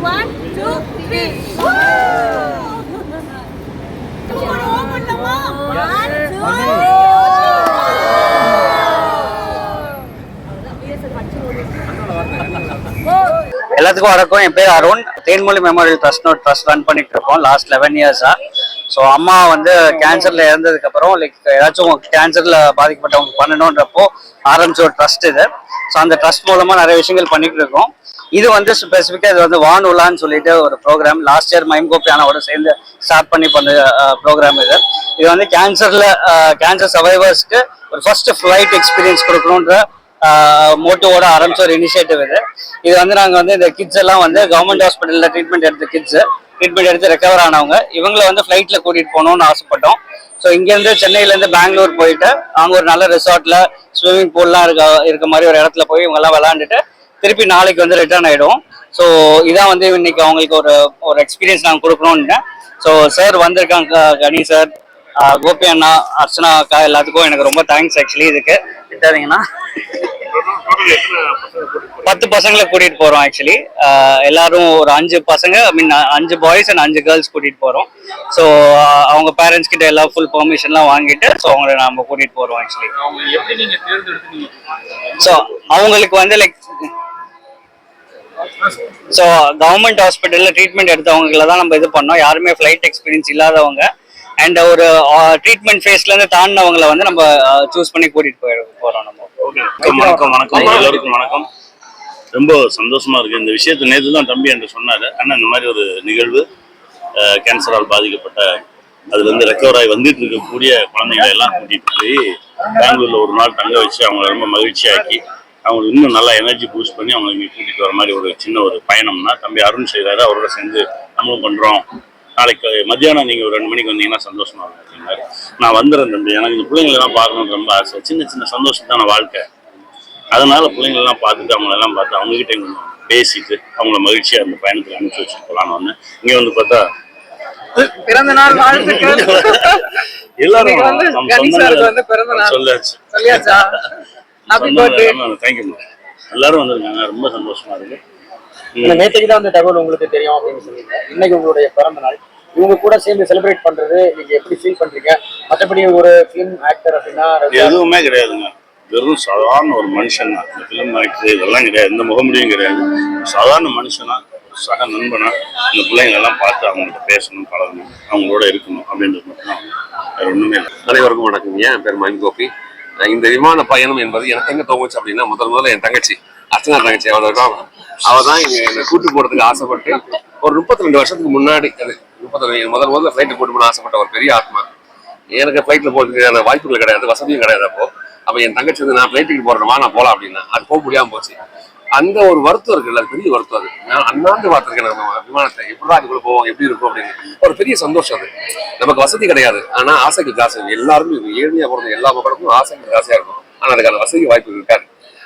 1, 2, 3. எல்லாத்துக்கும் வணக்கம். என் பேர் Arun. Thenmozhi memorial trust run பண்ணிட்டு இருக்கோம் லாஸ்ட் 11 இயர்ஸா. ஸோ அம்மா வந்து கேன்சர்ல இறந்ததுக்கு அப்புறம் ஏதாச்சும் கேன்சர்ல பாதிக்கப்பட்டவங்க பண்ணணுன்றப்போ ஆரம்பிச்ச ஒரு ட்ரஸ்ட் இது. ஸோ அந்த ட்ரஸ்ட் மூலமா நிறைய விஷயங்கள் பண்ணிட்டு இருக்கோம். இது வந்து ஸ்பெசிஃபிக்கா இது வந்து வான் உலான்னு சொல்லிட்டு ஒரு ப்ரோக்ராம் லாஸ்ட் இயர் மைம் கோபியானோட சேர்ந்து ஸ்டார்ட் பண்ணி பண்ண ப்ரோக்ராம் இது. இது வந்து கேன்சர் சர்வைவர்ஸ்க்கு ஒரு ஃபர்ஸ்ட் ஃபிளைட் எக்ஸ்பீரியன்ஸ் கொடுக்கணுன்ற மோட்டோவோட ஆரம்பிச்ச ஒரு இனிஷியேட்டிவ் இது. இது வந்து நாங்கள் வந்து இந்த கிட்ஸ் எல்லாம் வந்து கவர்மெண்ட் ஹாஸ்பிட்டலில் ட்ரீட்மெண்ட் எடுத்து ரெக்கவர் ஆனவங்க இவங்களை வந்து ஃப்ளைட்ல கூட்டிட்டு போகணும்னு ஆசைப்பட்டோம். ஸோ இங்கேருந்து சென்னையிலேருந்து பெங்களூர் போயிட்டு அங்கே ஒரு நல்ல ரிசார்ட்ல ஸ்விம்மிங் பூல்லாம் இருக்க மாதிரி ஒரு இடத்துல போய் இவங்கெல்லாம் விளாண்டுட்டு திருப்பி நாளைக்கு வந்து ரிட்டர்ன் ஆகிடுவோம். ஸோ இதான் வந்து இன்னைக்கு அவங்களுக்கு ஒரு எக்ஸ்பீரியன்ஸ் நாங்கள் கொடுக்கணும்னு. ஸோ சார் வந்திருக்காங்க, கணி சார், கோபி அண்ணா, அர்ச்சனா அக்கா, எல்லாத்துக்கும் எனக்கு ரொம்ப தேங்க்ஸ். ஆக்சுவலி இதுக்கு விட்டாதீங்கன்னா 10 பசங்களை கூட்டிட்டு போறோம். ஆக்சுவலி எல்லாரும் ஒரு 5 பசங்க, 5 பாய்ஸ் அண்ட் 5 கேர்ள்ஸ் கூட்டிட்டு போறோம். ஸோ அவங்க பேரண்ட்ஸ் கிட்ட எல்லா ஃபுல் பெர்மிஷன்லாம் வாங்கிட்டு ஸோ அவங்களை நம்ம கூட்டிட்டு போறோம். ஆக்சுவலி ஸோ அவங்களுக்கு வந்து ஸோ கவர்மெண்ட் ஹாஸ்பிட்டலில் ட்ரீட்மெண்ட் எடுத்தவங்களை தான் நம்ம இது பண்ணோம். யாருமே ஃப்ளைட் எக்ஸ்பீரியன்ஸ் இல்லாதவங்க அண்ட் ஒரு ட்ரீட்மெண்ட் ஃபேஸ்லேருந்து தாண்டினவங்களை வந்து நம்ம சூஸ் பண்ணி கூட்டிட்டு போகிறோம். நம்ம வணக்கம் எல்லாருக்கும் வணக்கம். ரொம்ப சந்தோஷமா இருக்கு இந்த விஷயத்தை. நேற்று தான் தம்பி என்று சொன்னாரு, அண்ணா இந்த மாதிரி ஒரு நிகழ்வு கேன்சரால் பாதிக்கப்பட்ட அதுலேருந்து ரெக்கவர் ஆகி வந்துட்டு இருக்கக்கூடிய குழந்தைகளை எல்லாம் கூட்டிட்டு போய் பெங்களூர்ல ஒரு நாள் தங்க வச்சு அவங்களை ரொம்ப மகிழ்ச்சியாக்கி அவங்களுக்கு இன்னும் நல்லா எனர்ஜி பூஸ்ட் பண்ணி அவங்க இங்கே கூட்டிட்டு வர மாதிரி ஒரு சின்ன ஒரு பயணம்னா தம்பி அருண் செய்கிறாரு. அவரோட சேர்ந்து நம்மளும் பண்றோம். நாளைக்கு மத்தியானம் நீங்கள் ஒரு 2 மணிக்கு வந்தீங்கன்னா சந்தோஷமா இருக்கும் அப்படின்னாரு. நான் வந்துடுறேன் தம்பி, எனக்கு இந்த பிள்ளைங்களெல்லாம் பார்க்கணுன்னு ரொம்ப ஆசை. சின்ன சின்ன சந்தோஷத்தான வாழ்க்கை. அதனால பிள்ளைங்களெல்லாம் பார்த்துட்டு அவங்களெல்லாம் பார்த்து அவங்ககிட்ட கொஞ்சம் பேசிட்டு அவங்கள மகிழ்ச்சியாக அந்த பயணத்தில் அனுப்பிச்சு வச்சுட்டு போகலான்னு வந்தேன். இங்கே வந்து பார்த்தா பிறந்த நாள் வாழ்த்துக்கள் எல்லாரும் சொல்லாச்சு. தேங்க்யூ. எல்லாரும் வந்திருக்காங்க, ரொம்ப சந்தோஷமா இருக்கு. நேற்றுக்கு தான் அந்த தகவல் உங்களுக்கு தெரியும் அப்படின்னு சொன்னீங்க. இன்னைக்கு உங்களுடைய பிறந்த நாள், இவங்க கூட சேர்ந்து செலிப்ரேட் பண்றது நீங்க எப்படி ஃபீல் பண்றீங்க? மற்றபடி ஒரு ஃபிலிம் ஆக்டர் அப்படின்னா எதுவுமே கிடையாதுங்க, வெறும் சாதாரண ஒரு மனுஷன் தான். இந்த ஃபிலிம் ஆக்டர் இதெல்லாம் கிடையாது, எந்த முகமுடியும் கிடையாது. சாதாரண மனுஷனா, சக நண்பனா இந்த பிள்ளைங்க எல்லாம் பார்த்து அவங்கள்ட்ட பேசணும், பழகணும், அவங்களோட இருக்கணும் அப்படின்றது மட்டும் வேற ஒண்ணுமே இல்லை. அனைவருக்கும் வணக்கம். என் பேர் மைம் கோபி. இந்த விமான பயணம் என்பது எனக்கு எங்க தோணுச்சு அப்படின்னா, முதல்ல என் தங்கச்சி அர்ச்சனா தங்கச்சி அவள் தான் என்னை கூட்டு போறதுக்கு ஆசைப்பட்டு ஒரு 32 வருஷத்துக்கு முன்னாடி, அது 32 முதல்ல ஃபிளைட்டு கூட்டு போன ஆசைப்பட்ட ஒரு பெரிய ஆத்மா. எனக்கு ஃபிளைட்ல போறதுக்கான வாய்ப்புகள் கிடையாது, வசதியும் கிடையாது. அப்போ என் தங்கச்சி வந்து நான் ஃபிளைட்டுக்கு போறேன், நான் போகலாம் அப்படின்னா அது போக முடியாம போச்சு. அந்த ஒரு வருத்தம் இருக்குல்ல, அது பெரிய வருத்தம். அது நான் அண்ணாந்து பார்த்துருக்கேன் நம்ம விமானத்தை, எப்படா அதுக்குள்ள போவோம், எப்படி இருக்கும் அப்படின்னு ஒரு பெரிய சந்தோஷம். அது நமக்கு வசதி கிடையாது, ஆனா ஆசைகள் ஜாஸ்தி. எல்லாருமே ஏழ்மையா போறது எல்லா மக்களுக்கும் ஆசைகள் ஜாஸ்தியா இருக்கும், ஆனா அதுக்கான வசதி வாய்ப்பு இருக்காது.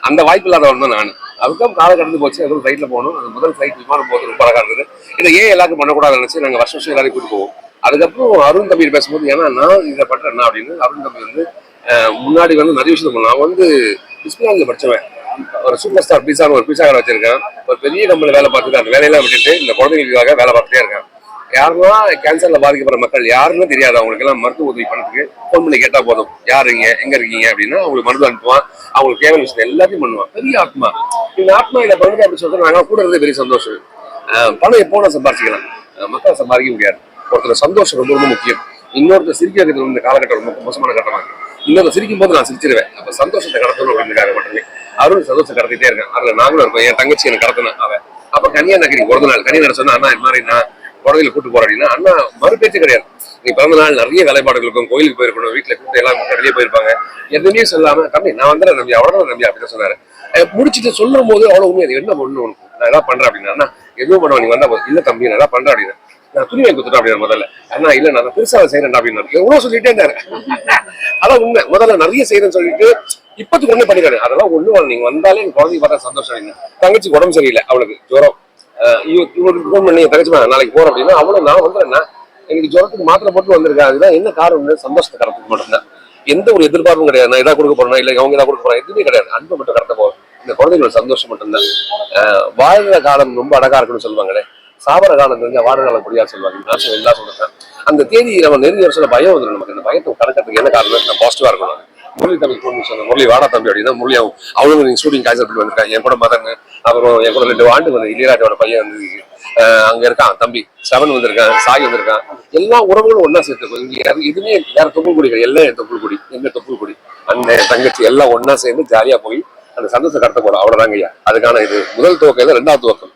அந்த வாய்ப்பு இல்லாதவன் தான் நான். அதுக்கும் காலம் கடந்து போச்சு. அதுவும் ஃபிளைட்ல போகணும். அந்த முதல் ஃபிளைட் விமானம் போகிறது ரொம்ப அழகா இருந்தது. இதை ஏன் எல்லாருக்கும் பண்ணக்கூடாதுன்னு நினைச்சு நாங்கள் வருஷம் எல்லாரையும் கூட்டு போவோம். அதுக்கப்புறம் அருண் தம்பி பேசும்போது, ஏன்னா நான் இதை பண்றேன் என்ன அப்படின்னு, அருண் தம்பி வந்து முன்னாடி வந்து நிறைய விஷயத்த பண்ணலாம். நான் வந்து டிஸ்பிளாங்கில் படிச்சவன், ஒரு சூப்பர் ஸ்டார் பீஸான்னு ஒரு பீஸா கடை வச்சிருக்கேன். ஒரு பெரிய கம்பெனியில் வேலை பார்த்துட்டு அந்த வேலையெல்லாம் விட்டுட்டு இந்த குழந்தைங்களுக்காக வேலை பார்த்துட்டே இருக்கேன். யாருன்னா கேன்சர்ல பாதிக்கப்படுற மக்கள் யாருன்னு தெரியாது, அவங்களுக்கு எல்லாம் மருத்துவ உதவி பண்ணதுக்கு ஃபோன் பண்ணி கேட்டா போதும், யாருங்க எங்க இருக்கீங்க அப்படின்னா அவங்களுக்கு மருந்து அனுப்புவான், அவங்களுக்கு தேவையான விஷயம் எல்லாத்தையும் பண்ணுவான். பெரிய ஆத்மா. இந்த ஆத்மா இதை பண்ணுறது அப்படின்னு சொல்லிட்டு நாங்கள் கூட இருந்தது பெரிய சந்தோஷம். பணம் எப்போ நான் சம்பாதிச்சிக்கலாம், மக்களை சம்பாதிக்க முடியாது. ஒருத்தர் சந்தோஷம் ரொம்ப ரொம்ப முக்கியம். இன்னொருத்தர் சிரிக்க வைக்கிறது இந்த காலகட்டம் ரொம்ப மோசமான கட்டமாக இருக்கு. இன்னொருத்தர் சிரிக்கும் போது நான் சிரிச்சிருவேன். அப்போ சந்தோஷத்தை கடத்தணும் அப்படின்றதுக்காக மட்டுமே அருண் சந்தோஷத்தை கடத்திட்டே இருக்கேன். அதுல நாங்களும் இருக்கோம். என் தங்கச்சி எனக்கு கடத்தினேன் அவன். அப்ப கன்னியா நகரி ஒரு நாள் கன்னியா சொன்னா, அண்ணா இது மாதிரி நான் குழந்தையில கூட்டு போறேன் அப்படின்னா, அண்ணா மறுபேச்சு கிடையாது. நீ பிறந்த நாள் நிறைய வேலைப்பாடுகள் இருக்கும், கோயிலுக்கு போயிருக்கணும், வீட்டுல கூட்டு எல்லாம் வெளியே போயிருப்பாங்க, எதுவுமே சொல்லாம தம்பி நான் வந்துடுறேன் நம்பி, அவ்வளவுதான் நம்பி அப்படின்னு சொன்னாரு. முடிச்சுட்டு சொல்லும் போது அவ்வளவு உண்மை, அது என்ன ஒண்ணு உனக்கு நான் எதாவது பண்றேன் அப்படின்னா, எதுவும் பண்ணுவேன் நீ வந்தா இல்ல தம்பி நான் எதாவது பண்றேன் அப்படின்னு, நான் துணி வாங்கி கொடுத்துட்டேன் அப்படின்னு முதல்ல. அண்ணா இல்ல நான் பெருசா செய்யறேன் அப்படின்னு எவ்வளவு சொல்லிட்டே இருந்தாரு. அதான் உண்மை. முதல்ல நிறைய செய்யறேன்னு சொல்லிட்டு இப்பத்துக்கு ஒண்ணு பண்ணிக்காரு. அதெல்லாம் ஒண்ணு நீங்க வந்தாலே எங்க குழந்தைக்கு பார்த்தா சந்தோஷம். தங்கச்சிக்கு உடம்பு சரியில்லை, அவளுக்கு ஜுரம். இவருக்கு ஃபோன் பண்ணி தங்கச்சி நாளைக்கு போறோம் அப்படின்னா, அவ்வளவு நான் வந்துடுறேன்னா எனக்கு ஜுரத்துக்கு மாத்திரை போட்டு வந்திருக்கேன். அதுதான் என்ன காரணம், சந்தோஷத்தை கடத்துக்கு மட்டும்தான். எந்த ஒரு எதிர்பார்ப்பும் கிடையாது. நான் எதாவது கொடுக்க போறேன்னா, இல்லை அவங்க எதாவது கொடுக்க போறேன், எதுவுமே கிடையாது. அன்பை மட்டும் கடத்த போறோம். இந்த குழந்தைங்களோட சந்தோஷம் மட்டும்தான். வாழ்கிற காலம் ரொம்ப அழகா இருக்குன்னு சொல்லுவாங்களே, சாபர காலம் தெரிஞ்ச வார காலம் முடியாது சொல்லுவாங்க. நான் எல்லாம் சொல்றேன். அந்த தேதி நம்ம நெருங்கி வருஷம் பயம் வந்துடும் நமக்கு. அந்த பயத்தை கடக்கிறதுக்கு என்ன காரணம்? நான் பாசிட்டிவா இருக்கணும். முரளி தம்பி ஃபோன் சொன்ன முரளி வாடா தம்பி அப்படின்னா முரளி அவளும் நீங்க ஷூட்டிங் காய்ச்சல் பண்ணி வந்திருக்காங்க. என் கூட மதன், அப்புறம் என் கூட 2 ஆண்டு வந்து இளையராஜோட பையன் வந்து அங்க இருக்கான் தம்பி 7 வந்திருக்கான், சாய் வந்திருக்கான். எல்லா உறவுகளும் ஒன்னா சேர்த்துக்கும். இங்க எதுவுமே வேற தொப்புள் குடிகள் எல்லாம் என் தொப்புள் குடி, எங்க தொப்புள் குடி, அண்ணன் தங்கச்சி எல்லாம் ஒன்னா சேர்ந்து ஜாலியா போய் அந்த சந்தோஷம் கடத்த போறோம். அவ்வளவுதாங்க ஐயா. அதுக்கான இது முதல் துவக்கம், 2வது துவக்கம்.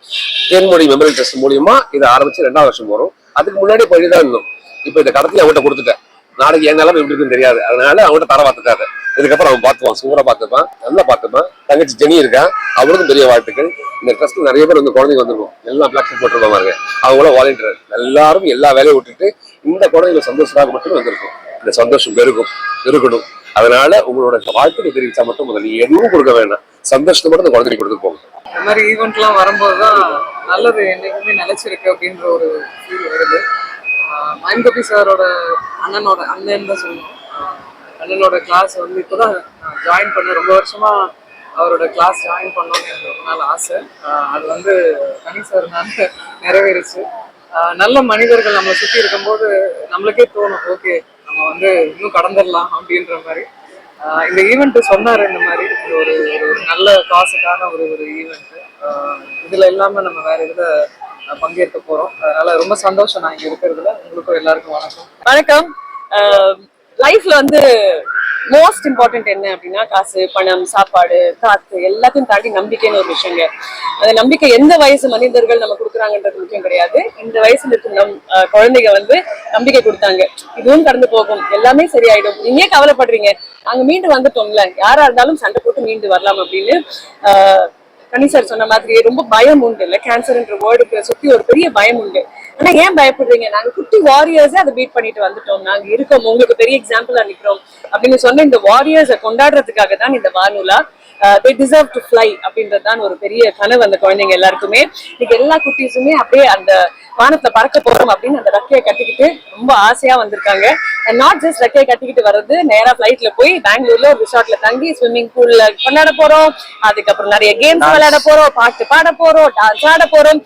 தேன்மொழி மெமரி ட்ரஸ்ட் மூலியமா இதை ஆரம்பிச்சு 2வது வருஷம் போறோம். அதுக்கு முன்னாடி போயிதான் இருந்தோம். இப்ப இந்த கடத்தி அவங்ககிட்ட கொடுத்துட்டேன். நாளைக்கு என் நிலைமை எப்படி இருக்குன்னு தெரியாது. அதனால அவங்ககிட்ட தர பார்த்துக்காது. இதுக்கப்புறம் அவன் பார்த்துப்பான், சூப்பரா பார்த்துப்பான், நல்லா பார்த்துப்பான். தங்கச்சி ஜெனி இருக்கா, அவளுக்கும் பெரிய வாழ்த்துக்கள். இந்த ட்ரஸ்ட் நிறைய பேர் வந்து குழந்தைங்க வந்திருக்கும், எல்லாம் பிளாக்ஷீட் போட்டுருப்பாங்க பாருங்க. அவங்கள வாலண்டியர் எல்லாரும் எல்லா வேலையை விட்டுட்டு இந்த குழந்தைங்க சந்தோஷமாக மட்டும் வந்திருக்கும். இந்த சந்தோஷம் இருக்கணும். அதனால உங்களோட வாழ்த்துக்களை தெரிவிச்சா மட்டும் முதல்ல எதுவும் கொடுக்க வேண்டாம், சந்தோஷத்தை மட்டும் இந்த குழந்தைக்கு கொடுத்து போகும். இந்த மாதிரி ஈவெண்ட்லாம் வரும்போதுதான் நல்லது என்னைக்குமே நிலைச்சிருக்கு அப்படின்ற ஒரு ஃபீல் வருது. மைன்கோபி சாரோட அண்ணன் தான் சொல்லணும். அண்ணனோட கிளாஸ் வந்து இப்போதான் ஜாயின் பண்ண, ரொம்ப வருஷமா அவரோட கிளாஸ் ஜாயின் பண்ணணும்னு எனக்கு ஒரு நாள் ஆசை. அது வந்து கனி சார்னால நிறைவேறிச்சு. நல்ல மனிதர்கள் நம்மளை சுற்றி இருக்கும்போது நம்மளுக்கே தோணும், ஓகே நம்ம வந்து இன்னும் கடந்துடலாம் அப்படின்ற மாதிரி. இந்த ஈவெண்ட் சொன்னார், இந்த மாதிரி ஒரு நல்ல காசுக்கான ஒரு ஈவெண்ட். இதுல இல்லாம நம்ம வேற இதுல பங்கேற்க போறோம். அதனால ரொம்ப சந்தோஷம் நான் இங்க இருக்கிறதுல. உங்களுக்கும் எல்லாருக்கும் வணக்கம். லைஃப்ல வந்து மோஸ்ட் இம்பார்ட்டன்ட் என்ன அப்படின்னா காசு, பணம், சாப்பாடு, காத்து எல்லாத்தையும் தாண்டி நம்பிக்கைன்னு ஒரு விஷயங்க. அந்த நம்பிக்கை எந்த வயசு மனிதர்கள் நம்ம கொடுக்குறாங்கன்றது முக்கியம் கிடையாது. இந்த வயசுல இருக்கும் குழந்தைங்க வந்து நம்பிக்கை கொடுத்தாங்க. இதுவும் கடந்து போகும், எல்லாமே சரியாயிடும், நீங்க கவலைப்படுறீங்க, நாங்க மீண்டு வந்துட்டோம்ல, யாரா இருந்தாலும் சண்டை போட்டு மீண்டு வரலாம் அப்படின்னு கனி சார் சொன்ன மாதிரி ரொம்ப பயம் உண்டு இல்ல, கேன்சர்ன்ற வேர்டுக்கு சுத்தி ஒரு பெரிய பயம் உண்டு. ஆனா ஏன் பயப்படுறீங்க, நாங்க குட்டி வாரியர்ஸே அதை பீட் பண்ணிட்டு வந்துட்டோம், நாங்க இருக்கோம், உங்களுக்கு பெரிய எக்ஸாம்பிளா நிக்கிறோம் அப்படின்னு சொன்ன இந்த வாரியர்ஸை கொண்டாடுறதுக்காக தான் இந்த வானுலா. they deserve to fly அப்படின்றது தான் ஒரு பெரிய கனவு அந்த குழந்தைங்க எல்லாருக்குமே. இன்னைக்கு எல்லா குட்டீஸுமே அப்படியே அந்த வானத்துல பறக்க போறோம் அப்படின்னு அந்த ரெக்கையை கட்டிக்கிட்டு ரொம்ப ஆசையா வந்திருக்காங்க. அண்ட் நாட் ஜஸ்ட் ரெக்கையை கட்டிக்கிட்டு வர்றது, நேரா ஃபிளைட்ல போய் பெங்களூர்ல ஒரு ரிசார்ட்ல தங்கி ஸ்விம்மிங் பூல்ல கொண்டாட போறோம், அதுக்கப்புறம் நிறைய கேம்ஸ் விளையாட போறோம், பாட்டு பாட போறோம், டான்ஸ் ஆட போறோம்.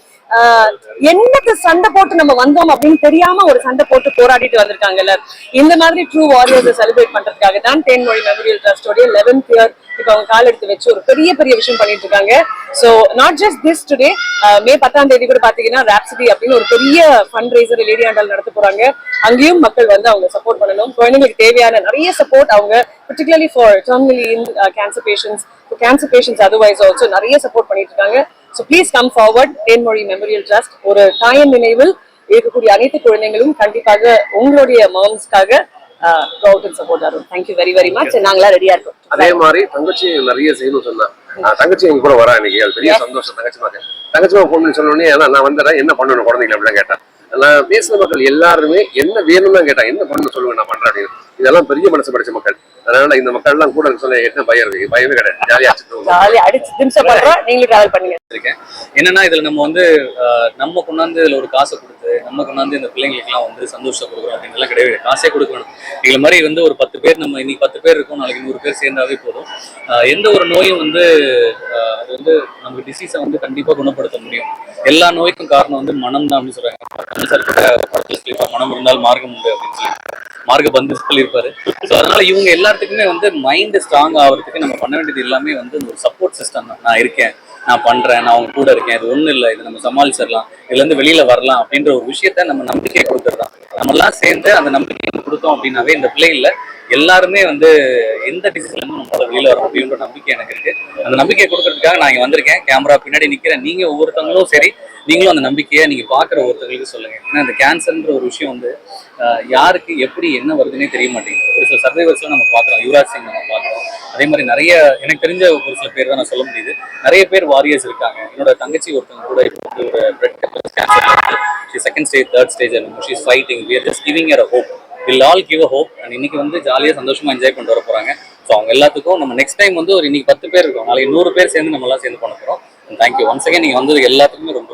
என்னக்கு சண்டை போட்டு நம்ம வந்தோம் அப்படின்னு தெரியாம ஒரு சண்டை போட்டு போராடிட்டு வந்திருக்காங்கல்ல. இந்த மாதிரி ட்ரூ வாரியர்ஸை செலிப்ரேட் பண்றதுக்காக தான் தேன்மொழி மெமோரியல் ட்ரஸ்டோடைய 11th இயர் இப்ப அவங்க கால் எடுத்து வச்சு ஒரு பெரிய விஷயம் பண்ணிட்டு இருக்காங்க. So not just this today, May 10ஆம் தேதி கூட பாத்தீங்கன்னா ராப்சிடி அப்படின்னு ஒரு பெரிய ஃபண்ட் ரைசர் லேடி ஆண்டால் நடத்த போறாங்க. அங்கேயும் மக்கள் வந்து அவங்க சப்போர்ட் பண்ணணும். குழந்தைங்களுக்கு தேவையான நிறைய சப்போர்ட் அவங்க particularly for terminally ill cancer patients otherwise also நிறைய சப்போர்ட் பண்ணிட்டு இருக்காங்க. So please come forward. Thenmozhi memorial trust ஒரு தாயின் நினைவில் இருக்கக்கூடிய அனைத்து குழந்தைங்களும் கண்டிப்பாக உங்களுடைய மாம்ஸ்க்காக சப்போர்ட் ஆகும். Thank you very very much. நாங்களா ரெடியா இருக்கோம். அதே மாதிரி தங்கச்சி நிறைய செய்யணும் சொன்னா, தங்கச்சி எங்க கூட வரா இன்னைக்கு, அது பெரிய சந்தோஷம். தங்கச்சி ஃபோன் பண்ணி சொன்னோடனே நான் வந்துடுறேன், என்ன பண்ணணும் குழந்தைங்க அப்படிலாம் கேட்டேன். நான் பேசின மக்கள் எல்லாருமே என்ன வேணும்னு தான் கேட்டாங்க, என்ன பண்ணணும் சொல்லுவேன் நான் பண்றேன் அப்படின்னு. இதெல்லாம் பெரிய மனசு படிச்ச மக்கள். அதனால இந்த மக்கள் எல்லாம் கூட சொல்ல என்ன பயம் இருக்கு, பயமே கிடையாது, ஜாலியா அடிச்சு திம்சம் பண்றோம். நீங்களும் டிராவல் பண்ணுங்க. என்னன்னா இதுல நம்ம வந்து நம்ம கொண்டாந்து இதுல ஒரு காசை கொடுத்து நம்ம கொண்டாந்து இந்த பிள்ளைங்களுக்கு எல்லாம் வந்து சந்தோஷத்தை கொடுக்குறோம் அப்படின்லாம் கிடையாது. காசே கொடுக்கணும். இதுல மாதிரி வந்து ஒரு 10 பேர், நம்ம இன்னைக்கு 10 பேர் இருக்கோம், நாளைக்கு 100 பேர் சேர்ந்தாவே போதும். எந்த ஒரு நோயும் வந்து அது வந்து நமக்கு டிசீஸை வந்து கண்டிப்பா குணப்படுத்த முடியும். எல்லா நோய்க்கும் காரணம் வந்து மனம் தான் அப்படின்னு சொல்றாங்க. மனம் இருந்தால் மார்க்கம் உண்டு அப்படின்னு சொல்லி மார்க்க பந்து சொல்லியிருப்பாரு. ஸோ அதனால இவங்க எல்லாத்துக்குமே வந்து மைண்ட் ஸ்ட்ராங் ஆகிறதுக்கு நம்ம பண்ண வேண்டியது எல்லாமே வந்து ஒரு சப்போர்ட் சிஸ்டம் தான். நான் இருக்கேன், நான் பண்றேன், நான் அவங்க கூட இருக்கேன், இது ஒன்றும் இல்லை, இது நம்ம சமாளிச்சிடலாம், இதுல இருந்து வெளியில வரலாம் அப்படின்ற ஒரு விஷயத்த நம்ம நம்பிக்கை கொடுத்துடலாம். நம்ம எல்லாம் சேர்ந்து அந்த நம்பிக்கையை கொடுத்தோம் அப்படின்னாவே இந்த பிள்ளைகள்ல எல்லாருமே வந்து எந்த டிசீஸ்ல இருந்து நம்மளால வெளியில வர முடியுன்ற நம்பிக்கை எனக்கு இருக்கு. அந்த நம்பிக்கையை கொடுக்கறதுக்காக நான் இங்க வந்திருக்கேன், கேமரா பின்னாடி நிக்கிறேன். நீங்க ஒவ்வொருத்தவங்களும் சரி, நீங்களும் அந்த நம்பிக்கையை நீங்க பாக்குற ஒருத்தவங்களுக்கு சொல்லுங்க. ஏன்னா இந்த கேன்சர்ன்ற ஒரு விஷயம் வந்து யாருக்கு எப்படி என்ன வருதுன்னே தெரிய மாட்டேங்குது. ஒரு சில சர்வைவர்ஸ்லாம் நம்ம பாக்குறோம், யுவராஜ் சிங் நம்ம பாக்குறோம். அதே மாதிரி நிறைய எனக்கு தெரிஞ்ச ஒரு சில பேர் தான் நான் சொல்ல முடியுது. நிறைய பேர் வாரியர்ஸ் இருக்காங்க. என்னோட தங்கச்சி ஒருத்தவங்க கூட இப்போ வந்து ஒரு bread cancer 2nd stage 3rd stage she is fighting. We are just giving her a hope. We'll all give a hope. And இன்னைக்கு வந்து ஜாலியா சந்தோஷமா என்ஜாய் பண்ணிட்டு வர போறாங்க. ஸோ அவங்க எல்லாத்துக்கும் நம்ம நெக்ஸ்ட் டைம் வந்து ஒரு இன்னைக்கு 10 பேர் இருக்கோம், நாளைக்கு 100 பேர் சேர்ந்து நம்ம எல்லாம் சேர்ந்து பண்ண போறோம். Thank you once again. நீங்க வந்தது எல்லாத்துக்குமே ரொம்ப